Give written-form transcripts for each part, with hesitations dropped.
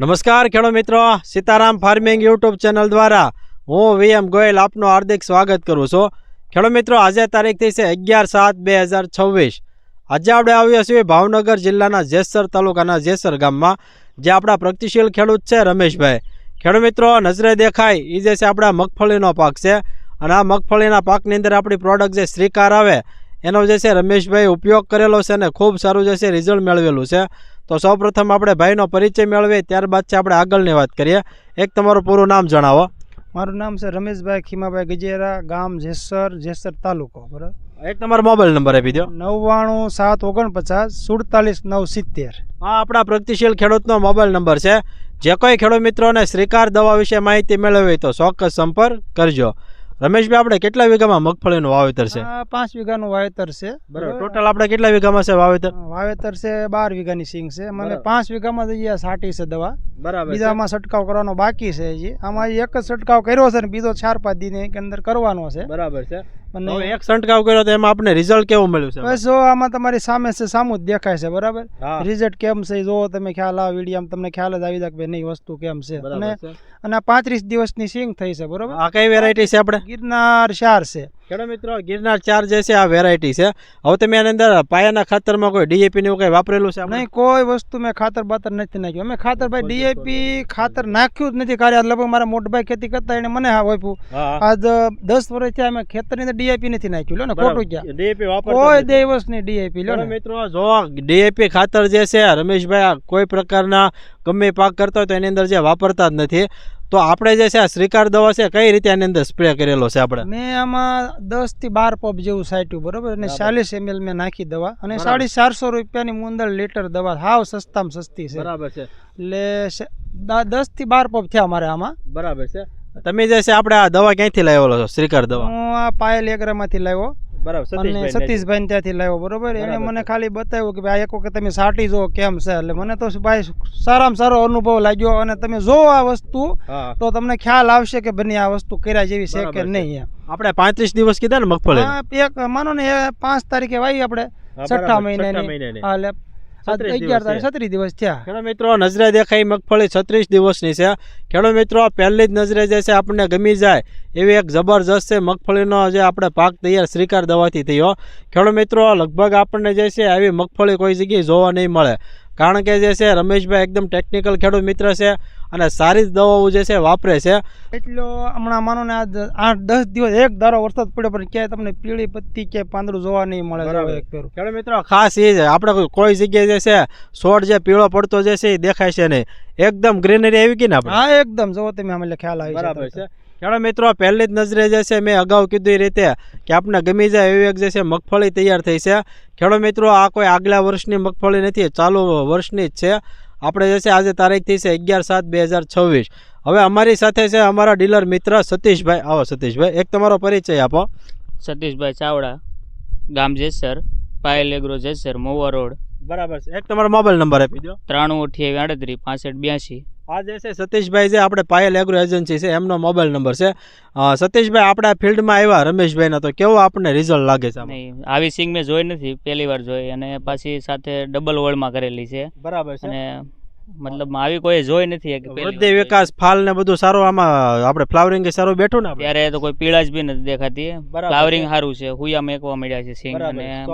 નમસ્કાર ખેડૂત મિત્રો, સીતારામ ફાર્મિંગ યુટ્યુબ ચેનલ દ્વારા હું VM ગોયલ આપનું હાર્દિક સ્વાગત કરું છું. ખેડૂત મિત્રો, આજે તારીખ થઈ છે 11/7/2026. આજે આપણે આવ્યા છીએ ભાવનગર જિલ્લાના જેસર તાલુકાના જેસર ગામમાં, જે આપણા પ્રગતિશીલ ખેડૂત છે રમેશભાઈ. ખેડૂત મિત્રો, નજરે દેખાય એ જે છે આપણા મગફળીનો પાક છે, અને આ મગફળીના પાકની અંદર આપણી પ્રોડક્ટ જે શ્રીકાર આવે એનો જે છે રમેશભાઈ ઉપયોગ કરેલો છે અને ખૂબ સારું જે છે રિઝલ્ટ મેળવેલું છે. તો સૌપ્રથમ આપણે ભાઈનો પરિચય મેળવીએ, ત્યારબાદ છે આપણે આગળની વાત કરીએ. એક તમારું પૂરું નામ જણાવો. મારું નામ છે રમેશભાઈ ખીમાભાઈ ગજેરા, ગામ જેસર તાલુકો. બરાબર. એક તમારો મોબાઈલ નંબર આપી દો. 997449 આ આપણા પ્રગતિશીલ ખેડૂતનો મોબાઈલ નંબર છે. જે કોઈ ખેડૂત મિત્રોને શ્રીકાર દવા વિશે માહિતી મેળવવી તો ચોક્કસ સંપર્ક કરજો. રમેશભાઈ, આપણે કેટલા વીઘામાં મગફળીનું વાવેતર છે? 5 વીઘાનું વાવેતર છે. બરાબર. ટોટલ આપણે કેટલા વીઘામાં છે વાવેતર? વાવેતર છે 12 વીઘાની સિંગ છે. મને 5 વીઘામાં જઈએ છાંટી છે દવા. બરાબર. બીજામાં છંટકાવ કરવાનો બાકી છે. હજી આમાં એક જ છંટકાવ કર્યો છે ને બીજો 4-5 દિન અંદર કરવાનો છે. બરાબર છે. અને એક છંટકાવ કર્યો તો એમાં આપણે રિઝલ્ટ કેવું મળ્યું છે? બસ જો આમાં તમારી સામે છે, સામું જ દેખાય છે. બરાબર. રિઝલ્ટ કેમ છે જો તમે ખ્યાલ આવે વિડીયો તમને ખ્યાલ જ આવી જાય કે નહીં વસ્તુ કેમ છે. અને 35 દિવસની સિંગ થઈ છે. બરોબર. આ કઈ વેરાયટી છે આપણે? ગિરનાર 4 છે. ખેડૂત મિત્રો, ગિરનાર 4 જે છે આ વેરાયટી છે. હવે તમે એની અંદર પાયાના ખાતરમાં કોઈ ડીએપી ને કઈ વાપરેલું છે? નહીં, કોઈ વસ્તુ મેં ખાતર બાતર નથી નાખ્યું. અમે ખાતર ભાઈ ડીએપી ખાતર નાખ્યું જ નથી. કાર્ય લગભગ મારા મોટભાઈ ખેતી કરતા એને મને આપ્યું. આજ 10 વર્ષથી અમે ખેતરની અંદર ડીએપી નથી નાખ્યું. લો ને ખોટું ક્યાં ડીએપી વાપરતા કોઈ દિવસ નહીં ડીએપી. લો મિત્રો, જો ડીએપી ખાતર જે છે રમેશભાઈ કોઈ પ્રકારના ગમે પાક કરતા હોય તો એની અંદર જે વાપરતા જ નથી. તો આપણે જે છે આ શ્રીકાર દવા છે કઈ રીતે આની અંદર સ્પ્રે કરેલો છે? આપણે મેં આમાં 10 થી 12 પંપ જેવું સાટ્યું. બરોબર. અને 40 ml મેં નાખી દવા, અને 450 રૂપિયાની મુંદર લીટર દવા હાવ સસ્તામાં સસ્તી છે. બરાબર છે. એટલે 10 થી 12 પંપ થયા મારે આમાં. બરાબર છે. તમે જે છે આપણે આ દવા ક્યાંથી લાવેલો છો શ્રીકાર દવા? હું આ પાયલ એગ્રામાંથી લાવ્યો. બરાબર. અને સતીશભાઈ ત્યાંથી લાવ્યો. બરોબર. એને મને ખાલી બતાવ્યું કે ભાઈ એક વખત તમે સાટી જો કેમ છે. એટલે મને તો ભાઈ સારામાં સારો અનુભવ લાગ્યો. અને તમે જો આ વસ્તુ તો તમને ખ્યાલ આવશે કે બની આ વસ્તુ કર્યા જેવી છે કે નહીં. આપણે 35 દિવસ કીધા ને મગફળી? એક માનો ને 5 તારીખે વાવી આપણે 6 મહિનાની. એટલે 17 દિવસ થયા. ખેડૂત મિત્રો, નજરે દેખાઈ મગફળી 36 દિવસની છે. ખેડૂત મિત્રો, પહેલી જ નજરે જે છે આપણને ગમી જાય એવી એક જબરજસ્ત છે મગફળીનો જે આપણે પાક તૈયાર શ્રીકાર દવાથી થયો. ખેડૂત મિત્રો, લગભગ આપણને જે છે આવી મગફળી કોઈ જગ્યાએ જોવા નહીં મળે. કારણ કે જે છે રમેશભાઈ એકદમ ટેકનિકલ ખેડૂત મિત્ર છે અને સારી જ દવાઓ જે છે વાપરે છે. એટલો હમણાં માનો ને 8-10 દિવસ એક ધારો વરસાદ પડ્યો પણ ક્યાંય તમને પીળી પત્તી કે પાંદડું જોવા નહીં મળે. ખેડૂત મિત્રો, ખાસ એ છે આપણે કોઈ જગ્યાએ જે છે છોડ જે પીળો પડતો જે છે એ દેખાય છે નહીં. એકદમ ગ્રીનરી આવી ગઈ ને આપણે. હા, એકદમ જોવો તમે આમ એટલે ખ્યાલ આવી. બરાબર છે. ખેડૂત મિત્રો, પહેલી જ નજરે જે છે મેં અગાઉ કીધું એ રીતે કે આપણને ગમી જાય એવી એક જે છે મગફળી તૈયાર થઈ છે. ખેડૂત મિત્રો, આ કોઈ આગલા વર્ષની મગફળી નથી, ચાલુ વર્ષની જ છે. આપણે જે છે આજે તારીખ થઈ છે 11/7/2026. હવે અમારી સાથે છે અમારા ડીલર મિત્ર સતીશભાઈ. આવો સતીશભાઈ, એક તમારો પરિચય આપો. સતીશભાઈ ચાવડા, ગામ જેસર, પાયલ એગ્રો જેસર, મોવા રોડ. બરાબર છે. એક તમારો મોબાઈલ નંબર આપી દો. 932838 6582. આ જે છે સતીશભાઈ જે આપણે પાયલ એગ્રો એજન્સી છે એમનો મોબાઈલ નંબર છે. સતીશભાઈ, આપણે આ ફિલ્ડમાં આવ્યા રમેશભાઈના, તો કેવું આપણને રિઝલ્ટ લાગે છે? નહીં, આવી સિંગ મેં જોઈ નથી, પહેલી વાર જોઈ. અને પાછી સાથે ડબલ વોલમાં કરેલી છે. બરાબર છે. અને મતલબ આવી કોઈ જોઈ નથી. વૃદ્ધિ, વિકાસ, ફાલ ને બધું સારું આમાં આપણે ફ્લાવરિંગ સારું બેઠું ને ત્યારે તો કોઈ પીળાશ બી નથી દેખાતી. ફ્લાવરિંગ સારું છે. હુયામાં એકવા મળ્યા છે સિંગ. અને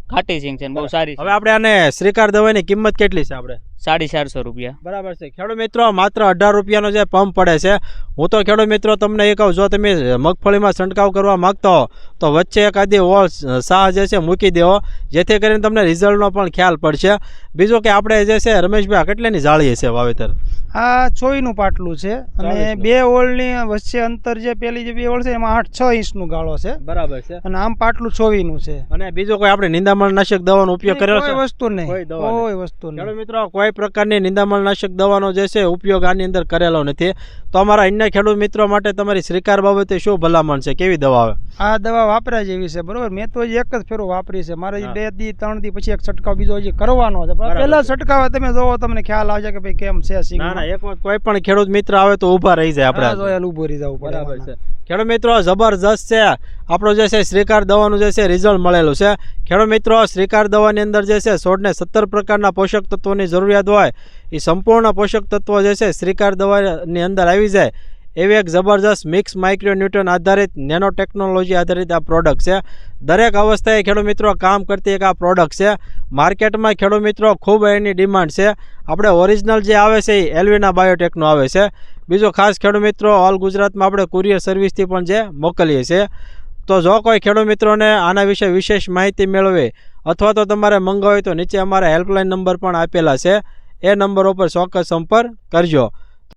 ખાટી સિંગ છે, બહુ સારી. હવે આપણે આને શ્રીકાર દવાની કિંમત કેટલી છે? આપણે 450 રૂપિયા. બરાબર છે. ખેડૂત મિત્રો, માત્ર 18 રૂપિયાનો જે પંપ પડે છે. હું તો ખેડૂત મિત્રો તમને એ કહું, જો તમે મગફળીમાં છંટકાવ કરવા માંગતા હો તો વચ્ચે એક આદી ઓળ સાહ જે છે મૂકી દેવો, જેથી કરીને તમને રિઝલ્ટનો પણ ખ્યાલ પડશે. બીજું કે આપણે જે છે રમેશભાઈ કેટલાની જાળીએ છે વાવેતર? આ 24 પાટલું છે. અને 2 ઓળની વચ્ચે અંતર જે પેલી જે 2 ઓળ છે એમાં 8-6 ઇંચનું ગાળો છે. બરાબર છે. અને આમ પાટલું 24 છે. અને બીજો કોઈ આપણે નિંદામણનાશક દવાનો ઉપયોગ કર્યો છે? કોઈ વસ્તુ નહીં, કોઈ વસ્તુ નહીં. ખેડૂત મિત્રો, કોઈ પ્રકારની નિંદામણનાશક દવાનો જે છે ઉપયોગ આની અંદર કરેલો નથી. તો અમારા અન્ય ખેડૂત મિત્રો માટે તમારી શ્રીકાર બાબતે શું ભલામણ છે? કેવી દવા આવે? આ દવા વાપર્યા જેવી છે. બરોબર. મેં તો એક જ ફેરો વાપરી છે. મારે 2-3 દી પછી એક છંટકાવ બીજો હજી કરવાનો છે. પહેલા છંટકાવ તમે જોવો તમને ખ્યાલ આવશે કે ભાઈ કેમ છે સિંગ. ના ના, એક વખત કોઈ પણ ખેડૂત મિત્ર આવે તો ઊભા રહી જાય આપણે. જોયેલ ઊભો રહી જવું પડે. બરાબર છે. ખેડૂત મિત્રો જબરજસ્ત છે આપણો જે છે શ્રીકાર દવાનું જે છે રિઝલ્ટ મળેલું છે. ખેડૂત મિત્રો શ્રીકાર દવાની અંદર જે છે છોડને 17 પ્રકારના પોષક તત્વોની જરૂરિયાત હોય એ સંપૂર્ણ પોષક તત્વો જે છે શ્રીકાર દવાની અંદર આવી જાય એવી એક જબરજસ્ત મિક્સ માઇક્રોન્યુટ્રન આધારિત નેનો ટેકનોલોજી આધારિત આ પ્રોડક્ટ છે. દરેક અવસ્થાએ ખેડૂત મિત્રો કામ કરતી એક આ પ્રોડક્ટ છે. માર્કેટમાં ખેડૂત મિત્રો ખૂબ એની ડિમાન્ડ છે. આપણે ઓરિજિનલ જે આવે છે એ એલ્વિના બાયોટેકનો આવે છે. બીજો ખાસ ખેડૂત મિત્રો ઓલ ગુજરાતમાં આપણે કુરિયર સર્વિસથી પણ જે મોકલીએ છીએ. તો જો કોઈ ખેડૂત મિત્રોને આના વિશે વિશેષ માહિતી મેળવે અથવા તો તમારે મંગાવવી તો નીચે અમારા હેલ્પલાઇન નંબર પણ આપેલા છે. એ નંબર ઉપર ચોક્કસ સંપર્ક કરજો.